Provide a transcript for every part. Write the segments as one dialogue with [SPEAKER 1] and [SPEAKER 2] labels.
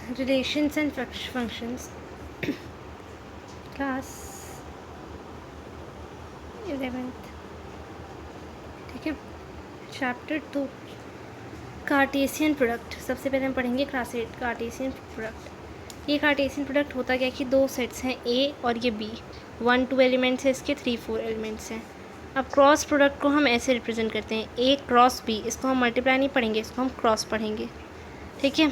[SPEAKER 1] Relations and functions, class 11th, ठीक है। Chapter 2 Cartesian product. सबसे पहले हम पढ़ेंगे क्लास 8 कार्टेशियन प्रोडक्ट। ये कार्टेशियन प्रोडक्ट होता क्या कि दो सेट्स हैं ए और ये बी, 1 2 एलिमेंट्स है इसके, 3 4 एलिमेंट्स हैं। अब क्रॉस प्रोडक्ट को हम ऐसे रिप्रेजेंट करते हैं, ए क्रॉस बी। इसको हम मल्टीप्लाई नहीं पढ़ेंगे, इसको हम क्रॉस पढ़ेंगे, ठीक है।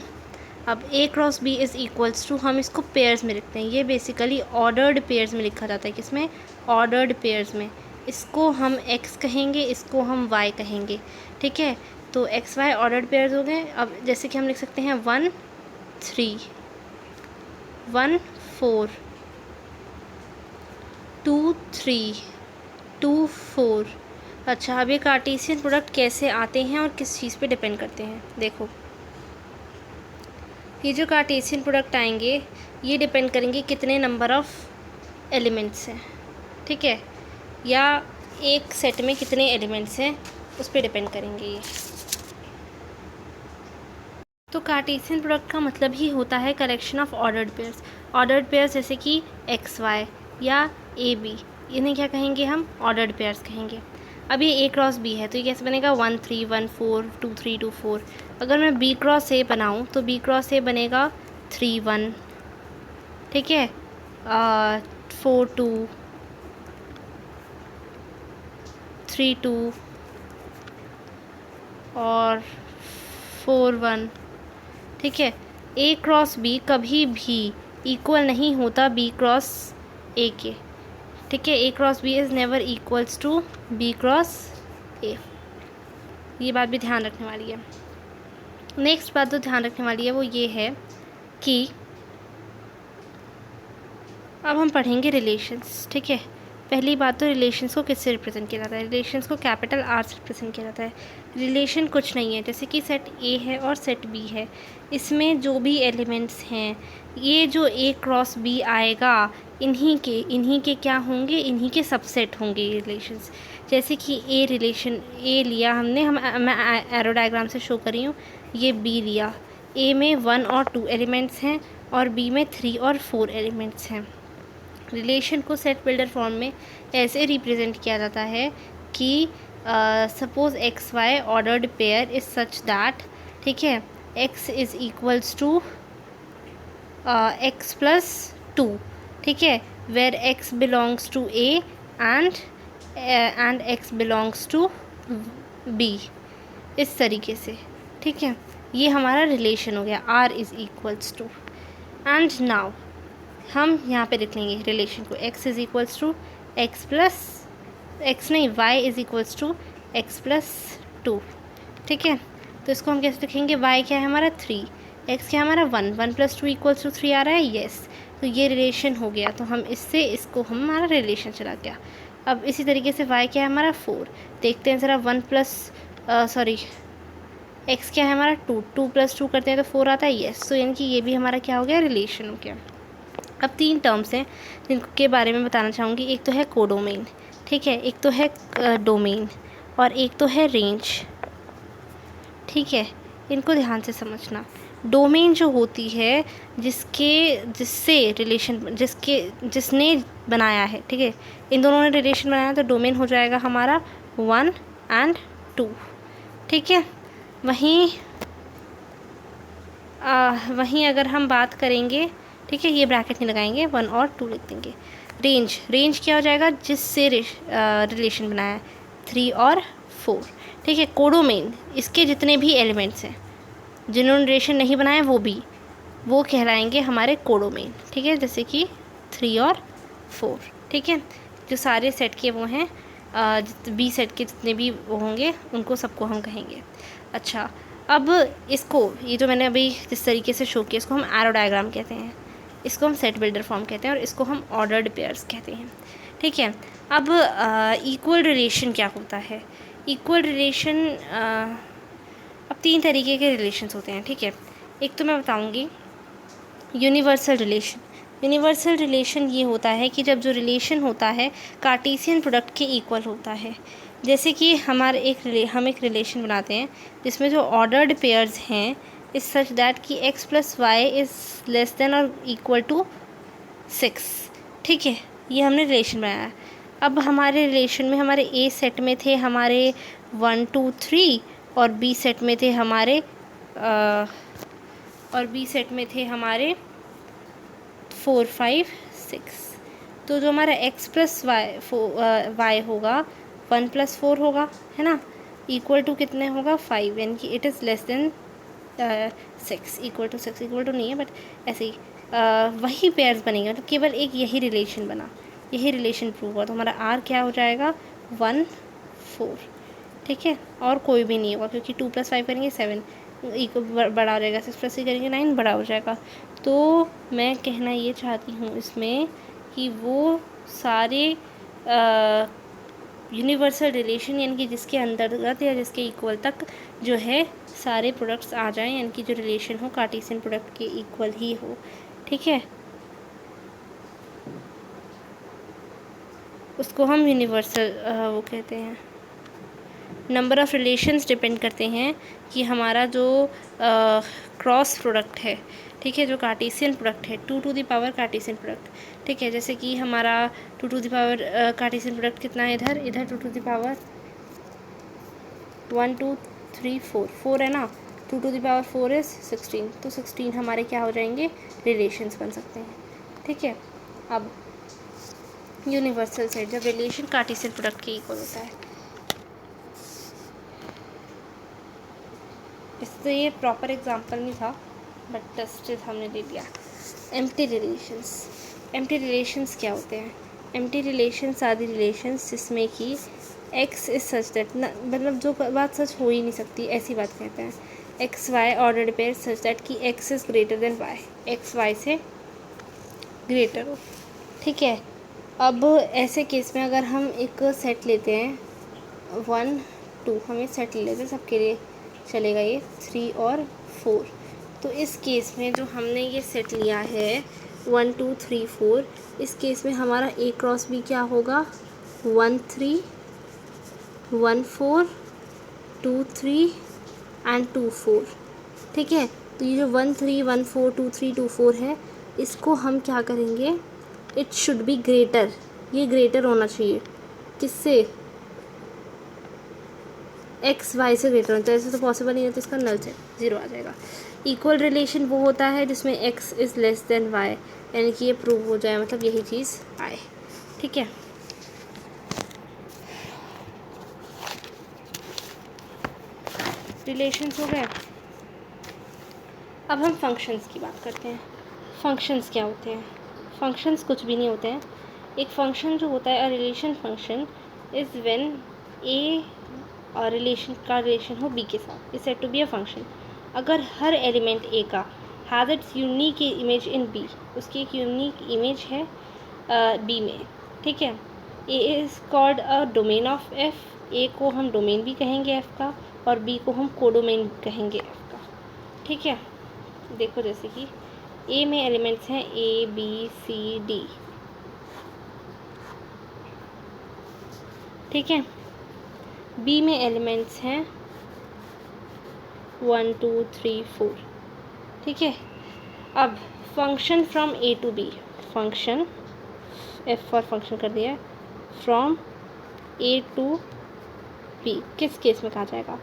[SPEAKER 1] अब A cross B is equals to, हम इसको पेयर्स में लिखते हैं। ये बेसिकली ऑर्डर्ड पेयर्स में लिखा जाता है, किसमें, ऑर्डर्ड पेयर्स में। इसको हम एक्स कहेंगे, इसको हम वाई कहेंगे, ठीक है। तो एक्स वाई ऑर्डर्ड पेयर्स हो गए। अब जैसे कि हम लिख सकते हैं 1 3 1 4 2 3 2 4। अच्छा, अब ये कार्टेशियन प्रोडक्ट कैसे आते हैं और किस चीज़ पे डिपेंड करते हैं, देखो। ये जो कार्टेशियन प्रोडक्ट आएंगे ये डिपेंड करेंगे कितने नंबर ऑफ़ एलिमेंट्स हैं, ठीक है, या एक सेट में कितने एलिमेंट्स हैं उस पर डिपेंड करेंगे ये। तो कार्टेशियन प्रोडक्ट का मतलब ही होता है collection of ordered pairs. Ordered pairs जैसे कि एक्स वाई या ए बी, इन्हें क्या कहेंगे हम, ऑर्डर्ड पेयर्स कहेंगे। अब ये ए क्रॉस बी है तो ये कैसे बनेगा, 1 3 1 4 2 3 2 4। अगर मैं बी क्रॉस ए बनाऊँ तो बी क्रॉस ए बनेगा 3 1, ठीक है, 4 2 3 2 और 4 1, ठीक है। ए क्रॉस बी कभी भी इक्वल नहीं होता बी क्रॉस ए के, ठीक है। A cross B is never equals to B cross A. ये बात भी ध्यान रखने वाली है। नेक्स्ट बात जो ध्यान रखने वाली है वो ये है कि अब हम पढ़ेंगे रिलेशंस, ठीक है। पहली बात तो रिलेशंस को किससे रिप्रेजेंट किया जाता है, रिलेशंस को कैपिटल आर से रिप्रेजेंट किया जाता है। रिलेशन कुछ नहीं है, जैसे कि सेट ए है और सेट बी है, इसमें जो भी एलिमेंट्स हैं, ये जो ए क्रॉस बी आएगा इन्हीं के क्या होंगे, इन्हीं के सबसेट होंगे ये रिलेशंस। जैसे कि ए रिलेशन ए लिया हमने, मैं एरो डायग्राम से शो कर रही हूँ, ये बी लिया, ए में 1 और 2 एलिमेंट्स हैं और बी में 3 और 4 एलिमेंट्स हैं। रिलेशन को सेट बिल्डर फॉर्म में ऐसे रिप्रेजेंट किया जाता है कि suppose x y ordered pair is such that, ठीक है, x is equals to x plus 2, ठीक है, where x belongs to A and x belongs to B, इस तरीके से, ठीक है। ये हमारा रिलेशन हो गया, R is equals to. And now हम यहाँ पे लिख लेंगे रिलेशन को, x is equals to x plus x नहीं y is equals to x plus 2, ठीक है। तो इसको हम कैसे लिखेंगे, y क्या है हमारा 3, x क्या है हमारा 1, 1 प्लस 2 इक्वल्स टू 3 आ रहा है, येस। तो ये रिलेशन हो गया, तो हम इससे इसको हमारा रिलेशन चला गया। अब इसी तरीके से y क्या है हमारा 4, देखते हैं ज़रा, 1 प्लस x क्या है हमारा 2, 2 प्लस 2 करते हैं तो 4 आता है, येस। तो यानी कि ये भी हमारा क्या हो गया, रिलेशन हो गया। अब 3 टर्म्स हैं जिनके बारे में बताना चाहूँगी। एक तो है कोडोमेन, ठीक है, एक तो है डोमेन और एक तो है रेंज, ठीक है। इनको ध्यान से समझना। डोमेन जो होती है जिससे रिलेशन जिसने बनाया है, ठीक है, इन दोनों ने रिलेशन बनाया तो डोमेन हो जाएगा हमारा 1 एंड 2, ठीक है। वहीं अगर हम बात करेंगे, ठीक है, ये ब्रैकेट नहीं लगाएंगे, 1 और 2 लिख देंगे। रेंज क्या हो जाएगा, जिससे रिलेशन बनाया है, 3 और 4, ठीक है। कोडोमेन इसके जितने भी एलिमेंट्स हैं जिन्होंने रिलेशन नहीं बनाया वो कहलाएंगे हमारे कोडोमेन, ठीक है, जैसे कि 3 और 4, ठीक है। जो सारे सेट के वो हैं, बी सेट के जितने भी वो होंगे उनको सबको हम कहेंगे। अच्छा, अब इसको, ये जो मैंने अभी जिस तरीके से शो किया, इसको हम एरो डायग्राम कहते हैं, इसको हम सेट बिल्डर फॉर्म कहते हैं और इसको हम ऑर्डर्ड पेयर्स कहते हैं, ठीक है। अब इक्वल रिलेशन क्या होता है, इक्वल रिलेशन, अब 3 तरीके के रिलेशंस होते हैं, ठीक है। एक तो मैं बताऊंगी यूनिवर्सल रिलेशन। यूनिवर्सल रिलेशन ये होता है कि जब जो रिलेशन होता है कार्टेशियन प्रोडक्ट के इक्वल होता है। जैसे कि हम एक रिलेशन बनाते हैं जिसमें जो ऑर्डर्ड पेयर्स हैं इज सच दैट कि x plus y is less than और इक्वल टू 6। ठीक है, ये हमने रिलेशन बनाया है। अब हमारे रिलेशन में हमारे ए सेट में थे हमारे 1 2 3 और बी सेट में थे हमारे 4 5 6। तो जो हमारा x प्लस वाई होगा 1 प्लस 4 होगा, है ना, इक्वल टू कितने होगा 5, यानी कि it is less than 6, equal to 6, equal to नहीं है बट ऐसे ही वही पेयर्स बनेंगे, मतलब केवल एक यही रिलेशन बना, यही रिलेशन प्रूव हुआ। तो हमारा आर क्या हो जाएगा 1 4। ठीक है, और कोई भी नहीं होगा क्योंकि 2 + 5 करेंगे 7, बड़ा हो जाएगा, 6 + 3 करेंगे 9, बड़ा हो जाएगा। तो मैं कहना ये चाहती हूँ इसमें कि वो सारे यूनिवर्सल रिलेशन यानी कि जिसके अंतर्गत या जिसके इक्वल तक जो है सारे प्रोडक्ट्स आ जाएं, यानी कि जो रिलेशन हो कार्टेशियन प्रोडक्ट के इक्वल ही हो। ठीक है, उसको हम यूनिवर्सल वो कहते हैं। नंबर ऑफ़ रिलेशंस डिपेंड करते हैं कि हमारा जो क्रॉस प्रोडक्ट है, ठीक है, जो कार्टेशियन प्रोडक्ट है 2 to the power Cartesian product. ठीक है, जैसे कि हमारा 2 to the power Cartesian product कितना है, इधर 2 टू द पावर 1 2 3 4 है ना, 2 टू द पावर 4 इज़ 16, तो 16 हमारे क्या हो जाएंगे, रिलेशंस बन सकते हैं। ठीक है, अब यूनिवर्सल सेट जब रिलेशन कार्टेशियन प्रोडक्ट के इक्वल होता है, इससे ये प्रॉपर एग्जांपल नहीं था बट टेस्ट हमने ले लिया। एम्प्टी रिलेशंस क्या होते हैं? Empty relations are the relations जिसमें कि x इज सच दैट, मतलब जो बात सच हो ही नहीं सकती ऐसी बात कहते हैं। X y ordered pair such that कि x is greater than y, x y से ग्रेटर हो। ठीक है, अब ऐसे केस में अगर हम एक सेट लेते हैं 1 2, हम ये सेट ले लेते हैं, सबके लिए चलेगा ये 3 और 4। तो इस केस में जो हमने ये सेट लिया है 1 2 3 4, इस केस में हमारा a क्रॉस b क्या होगा 1 3 1 4 2 3 एंड 2 4। ठीक है, तो ये जो 1 3 1 4 2 3 2 4 है, इसको हम क्या करेंगे, इट शुड बी ग्रेटर, ये ग्रेटर होना चाहिए किससे, एक्स वाई से ग्रेटर होता है। ऐसे तो पॉसिबल नहीं है, तो इसका नल से 0 आ जाएगा। इक्वल रिलेशन वो होता है जिसमें x is less than y, यानी कि ये प्रूव हो जाए, मतलब यही चीज़ आए। ठीक है, रिलेशंस हो गए। अब हम फंक्शंस की बात करते हैं। फंक्शंस क्या होते हैं? फंक्शंस कुछ भी नहीं होते हैं। एक फंक्शन जो होता है, a relation function is when A और रिलेशन हो बी के साथ, is said to be a function. अगर हर एलिमेंट ए का has its unique image in B, उसकी एक यूनिक इमेज है बी में। ठीक है, A is called a domain of F, A को हम डोमेन भी कहेंगे एफ का, और बी को हम कोडोमेन कहेंगे एफ का। ठीक है, देखो जैसे कि ए में एलिमेंट्स हैं ए बी सी डी। ठीक है, बी में एलिमेंट्स हैं 1 2 3 4। ठीक है, अब function from A to B, function f for function कर दिया है, फ्रॉम ए टू बी किस केस में कहा जाएगा,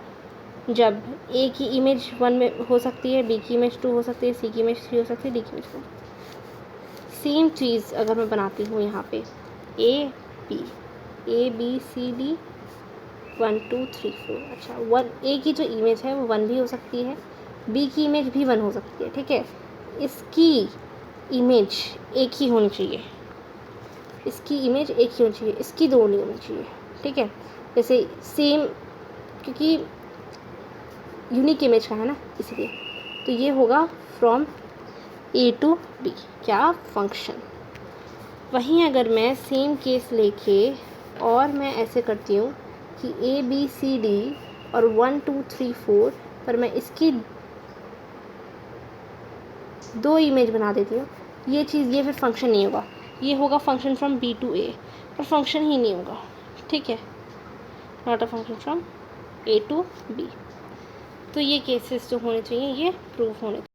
[SPEAKER 1] जब ए की इमेज 1 में हो सकती है, बी की इमेज 2 हो सकती है, सी की इमेज 3 हो सकती है, डी की इमेज 4। सेम चीज़ अगर मैं बनाती हूँ यहाँ पे ए बी सी डी 1 2 3 4। अच्छा, 1 ए की जो इमेज है वो 1 भी हो सकती है, बी की इमेज भी 1 हो सकती है। ठीक है, इसकी इमेज एक ही होनी चाहिए, इसकी इमेज एक ही होनी चाहिए, इसकी 2 नहीं होनी चाहिए। ठीक है, जैसे सेम, क्योंकि यूनिक इमेज का है ना, इसलिए तो ये होगा फ्रॉम ए टू बी क्या, फंक्शन। वहीं अगर मैं सेम केस लेके और मैं ऐसे करती हूँ कि ए बी सी डी और 1 2 3 4 पर मैं इसकी 2 इमेज बना देती हूँ, ये चीज़, ये फिर फंक्शन नहीं होगा, ये होगा function from B to A, पर फंक्शन ही नहीं होगा। ठीक है, not a function from A to B. तो ये केसेस जो होने चाहिए ये प्रूव होने चाहिए।